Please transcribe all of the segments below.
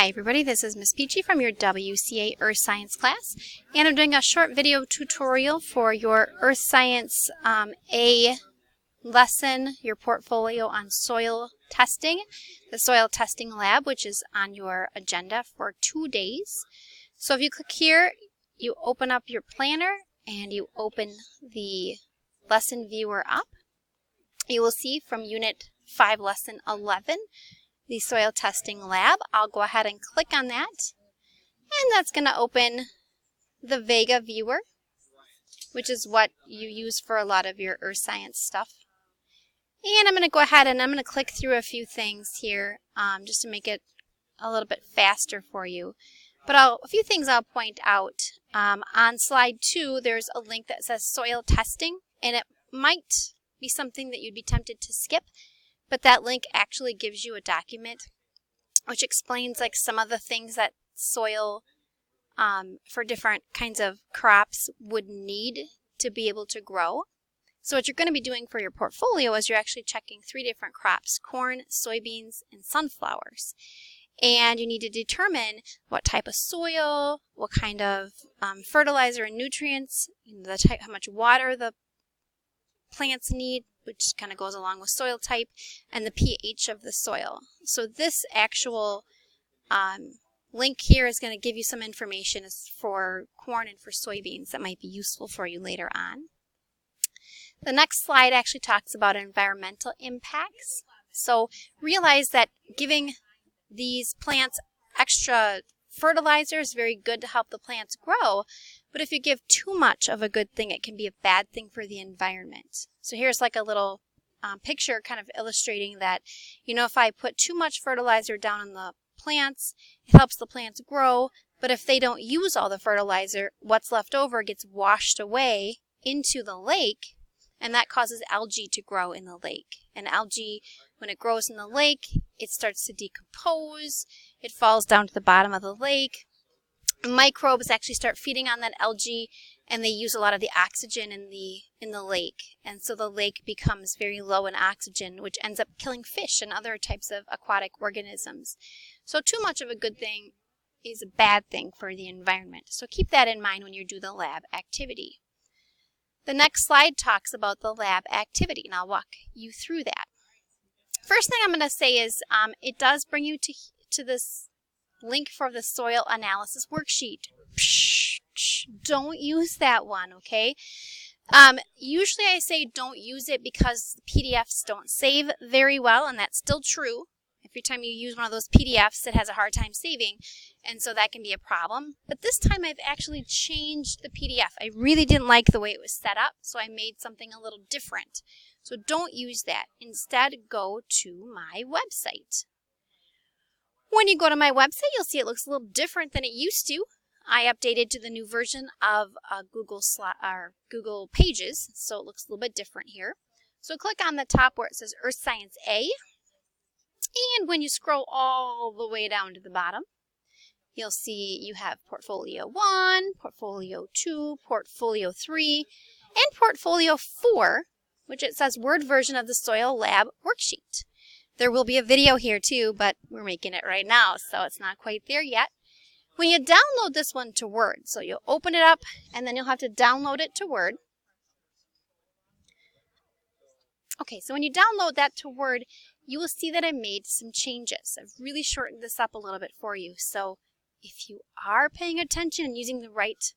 Hi everybody, this is Miss Peachy from your WCA Earth Science class, and I'm doing a short video tutorial for your Earth Science A lesson, your portfolio on soil testing, the soil testing lab, which is on your agenda for 2 days. So if you click here, you open up your planner and you open the lesson viewer up. You will see from Unit 5, Lesson 11, the soil testing lab. I'll go ahead and click on that, and that's going to open the Vega viewer, which is what you use for a lot of your earth science stuff. And I'm going to go ahead and I'm going to click through a few things here just to make it a little bit faster for you. But a few things I'll point out. On slide 2, there's a link that says soil testing, and it might be something that you'd be tempted to skip. But that link actually gives you a document which explains like some of the things that soil for different kinds of crops would need to be able to grow. So what you're going to be doing for your portfolio is you're actually checking 3 different crops: corn, soybeans, and sunflowers. And you need to determine what type of soil, what kind of fertilizer and nutrients, the type, how much water the plants need, which kind of goes along with soil type, and the pH of the soil. So this actual link here is going to give you some information for corn and for soybeans that might be useful for you later on. The next slide actually talks about environmental impacts. So realize that giving these plants extra fertilizer is very good to help the plants grow, but if you give too much of a good thing, it can be a bad thing for the environment. So here's like a little picture kind of illustrating that, you know, if I put too much fertilizer down on the plants, it helps the plants grow, but if they don't use all the fertilizer, what's left over gets washed away into the lake, and that causes algae to grow in the lake. And algae, when it grows in the lake, it starts to decompose, it falls down to the bottom of the lake. Microbes actually start feeding on that algae, and they use a lot of the oxygen in the lake. And so the lake becomes very low in oxygen, which ends up killing fish and other types of aquatic organisms. So too much of a good thing is a bad thing for the environment. So keep that in mind when you do the lab activity. The next slide talks about the lab activity, and I'll walk you through that. First thing I'm going to say is it does bring you to this link for the soil analysis worksheet. Don't use that one, okay? Usually I say don't use it because PDFs don't save very well, and that's still true. Every time you use one of those PDFs, it has a hard time saving, and so that can be a problem. But this time I've actually changed the PDF. I really didn't like the way it was set up, so I made something a little different. So don't use that. Instead, go to my website. When you go to my website, you'll see it looks a little different than it used to. I updated to the new version of Google Pages, so it looks a little bit different here. So click on the top where it says Earth Science A. And when you scroll all the way down to the bottom, you'll see you have Portfolio 1, Portfolio 2, Portfolio 3, and Portfolio 4, which it says Word version of the Soil Lab Worksheet. There will be a video here too, but we're making it right now, so it's not quite there yet. When you download this one to Word, so you'll open it up and then you'll have to download it to Word. Okay, so when you download that to Word, you will see that I made some changes. I've really shortened this up a little bit for you. So if you are paying attention and using the right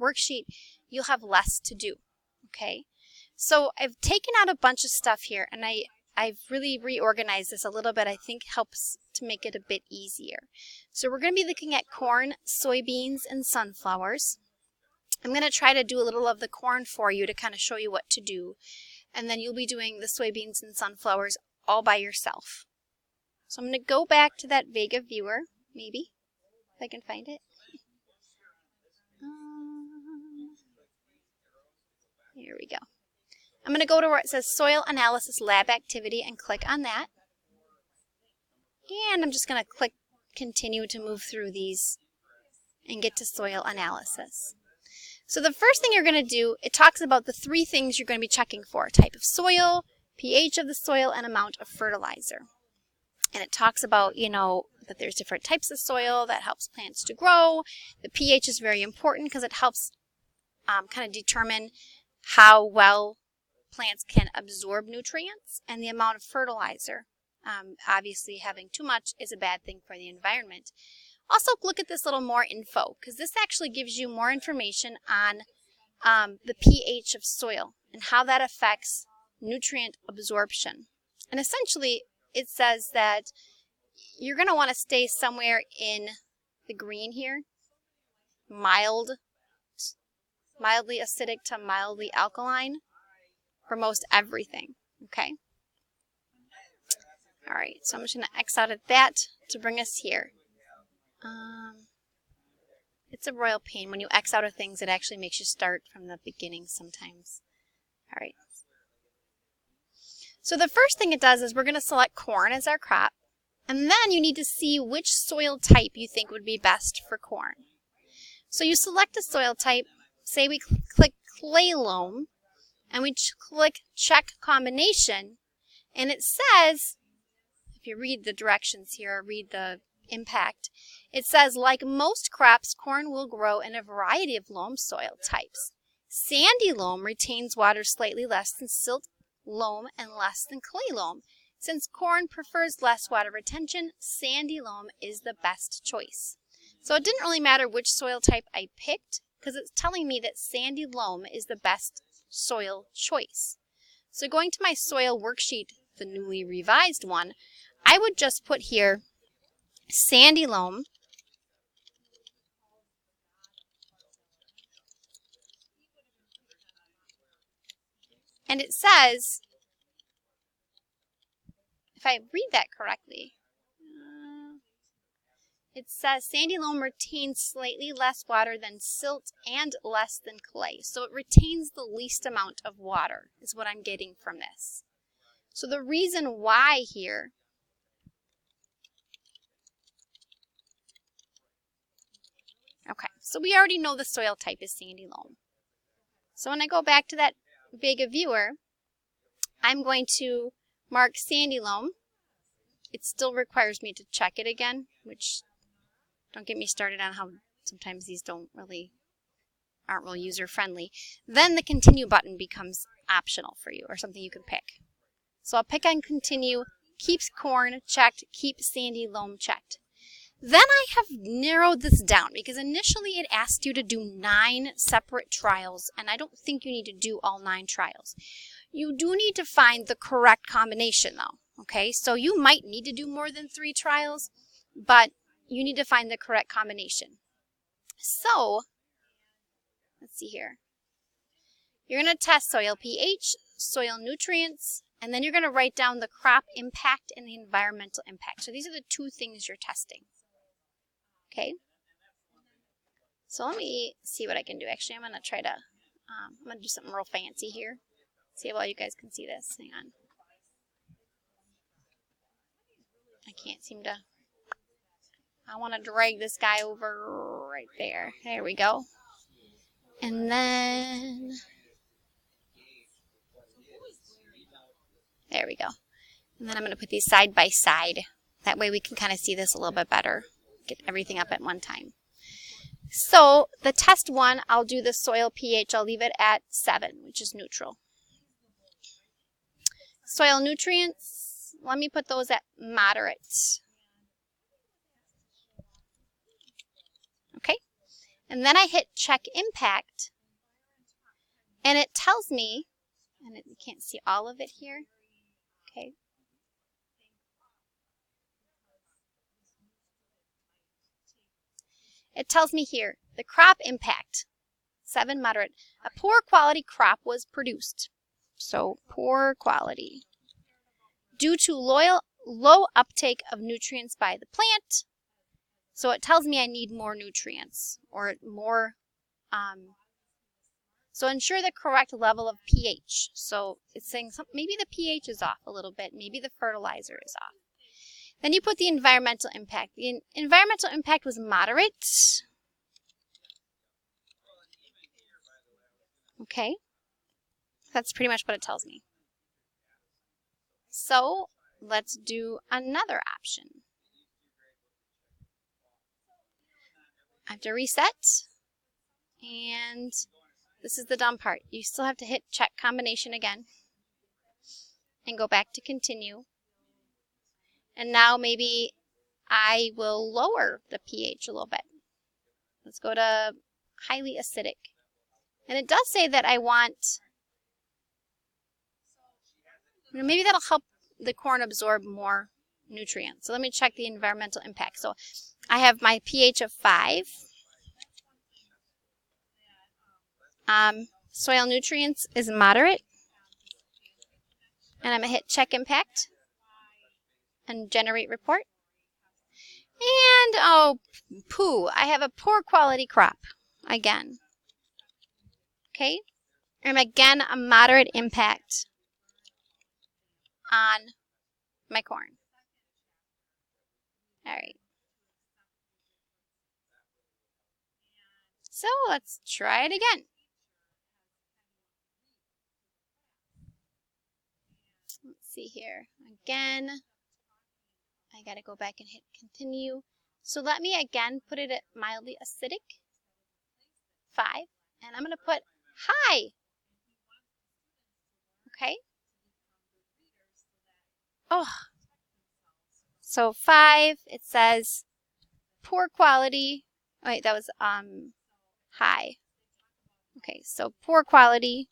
worksheet, you'll have less to do, okay? So I've taken out a bunch of stuff here, and I've really reorganized this a little bit. I think helps to make it a bit easier. So we're going to be looking at corn, soybeans, and sunflowers. I'm going to try to do a little of the corn for you to kind of show you what to do. And then you'll be doing the soybeans and sunflowers all by yourself. So I'm going to go back to that Vega viewer, maybe, if I can find it. Here we go. I'm going to go to where it says Soil Analysis Lab Activity and click on that. And I'm just going to click Continue to move through these and get to Soil Analysis. So the first thing you're going to do, it talks about the 3 things you're going to be checking for: type of soil, pH of the soil, and amount of fertilizer. And it talks about, you know, that there's different types of soil that helps plants to grow. The pH is very important because it helps kind of determine how well plants can absorb nutrients and the amount of fertilizer. Obviously, having too much is a bad thing for the environment. Also, look at this little more info, because this actually gives you more information on the pH of soil and how that affects nutrient absorption. And essentially, it says that you're going to want to stay somewhere in the green here, mildly acidic to mildly alkaline for most everything, okay? All right, so I'm just going to X out of that to bring us here. It's a royal pain. When you X out of things, it actually makes you start from the beginning sometimes. All right. So the first thing it does is we're going to select corn as our crop, and then you need to see which soil type you think would be best for corn. So you select a soil type, say we click clay loam, and we click check combination, and it says, if you read the directions here, or read the impact, it says, like most crops, corn will grow in a variety of loam soil types. Sandy loam retains water slightly less than silt loam and less than clay loam. Since corn prefers less water retention, sandy loam is the best choice. So it didn't really matter which soil type I picked, because it's telling me that sandy loam is the best soil choice. So going to my soil worksheet, the newly revised one, I would just put here sandy loam, and it says, if I read that correctly, it says sandy loam retains slightly less water than silt and less than clay. So it retains the least amount of water is what I'm getting from this. So the reason why here okay, so we already know the soil type is sandy loam. So when I go back to that Vega viewer, I'm going to mark sandy loam. It still requires me to check it again, which don't get me started on how sometimes these aren't real user friendly. Then the continue button becomes optional for you, or something you can pick. So I'll pick on continue, keeps corn checked, keep sandy loam checked. Then I have narrowed this down because initially it asked you to do 9 separate trials, and I don't think you need to do all 9 trials. You do need to find the correct combination though, okay? So you might need to do more than 3 trials, but you need to find the correct combination. So, let's see here. You're going to test soil pH, soil nutrients, and then you're going to write down the crop impact and the environmental impact. So these are the 2 things you're testing. Okay, so let me see what I can do. Actually, I'm going to try to, I'm going to do something real fancy here. See how well you guys can see this. Hang on. I can't seem to, I want to drag this guy over right there. There we go. And then, there we go. And then I'm going to put these side by side. That way we can kind of see this a little bit better. Get everything up at one time. So the test 1, I'll do the soil pH. I'll leave it at 7, which is neutral. Soil nutrients, let me put those at moderate. Okay, and then I hit check impact, and it tells me, and you can't see all of it here. Okay. It tells me here, the crop impact, 7 moderate. A poor quality crop was produced. So poor quality. Due to low uptake of nutrients by the plant. So it tells me I need more nutrients or more. So ensure the correct level of pH. So it's saying maybe the pH is off a little bit. Maybe the fertilizer is off. Then you put the environmental impact. The environmental impact was moderate. Okay. That's pretty much what it tells me. So let's do another option. to reset. And this is the dumb part. You still have to hit check combination again and go back to continue. And now maybe I will lower the pH a little bit. Let's go to highly acidic. And it does say that I want, maybe that'll help the corn absorb more nutrients. So let me check the environmental impact. So I have my pH of 5. Soil nutrients is moderate. And I'm going to hit check impact and generate report. And, oh, poo, I have a poor quality crop again. Okay, and again, a moderate impact on my corn. All right. So let's try it again. Let's see here. Again, I got to go back and hit continue. So let me again put it at mildly acidic, 5, and I'm going to put high. Okay. Oh. So 5, it says poor quality. Oh, wait, that was high. Okay, so poor quality.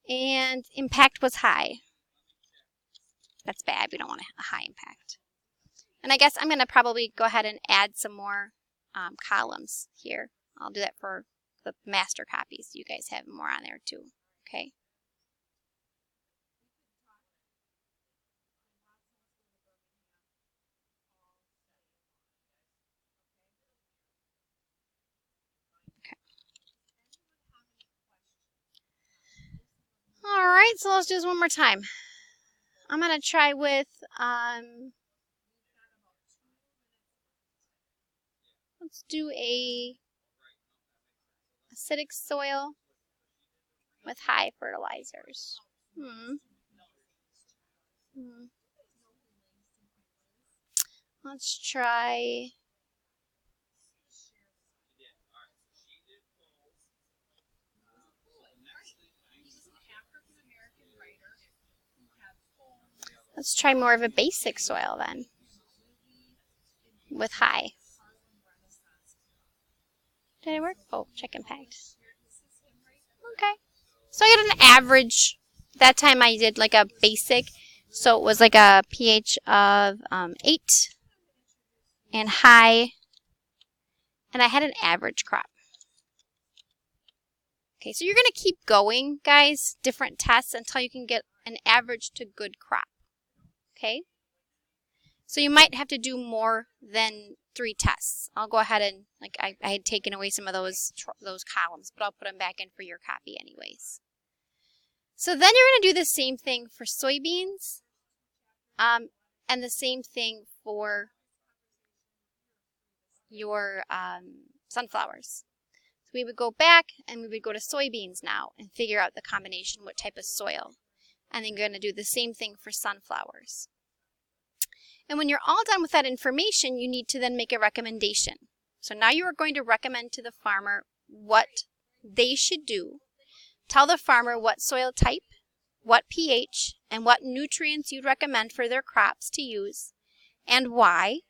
And impact was high. That's bad. We don't want a high impact. And I guess I'm going to probably go ahead and add some more columns here. I'll do that for the master copies. You guys have more on there too. Okay. All right, so let's do this one more time. I'm going to try with, let's do a acidic soil with high fertilizers. Let's try more of a basic soil then with high. Did it work? Oh, check impact. Okay. So I got an average. That time I did like a basic. So it was like a pH of 8 and high. And I had an average crop. Okay, so you're going to keep going, guys, different tests until you can get an average to good crop. Okay? So you might have to do more than 3 tests. I'll go ahead and, like, I had taken away some of those columns, but I'll put them back in for your copy anyways. So then you're going to do the same thing for soybeans, and the same thing for your sunflowers. So we would go back and we would go to soybeans now and figure out the combination, what type of soil. And then you're going to do the same thing for sunflowers. And when you're all done with that information, you need to then make a recommendation. So now you are going to recommend to the farmer what they should do. Tell the farmer what soil type, what pH, and what nutrients you'd recommend for their crops to use, and why,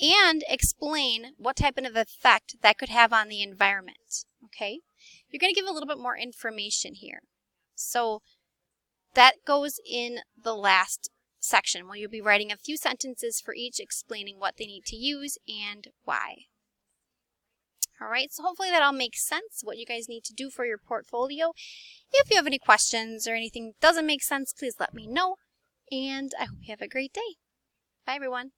and explain what type of effect that could have on the environment. Okay? You're going to give a little bit more information here. So that goes in the last section where you'll be writing a few sentences for each explaining what they need to use and why. All right, so hopefully that all makes sense, what you guys need to do for your portfolio. If you have any questions or anything doesn't make sense, please let me know. And I hope you have a great day. Bye, everyone.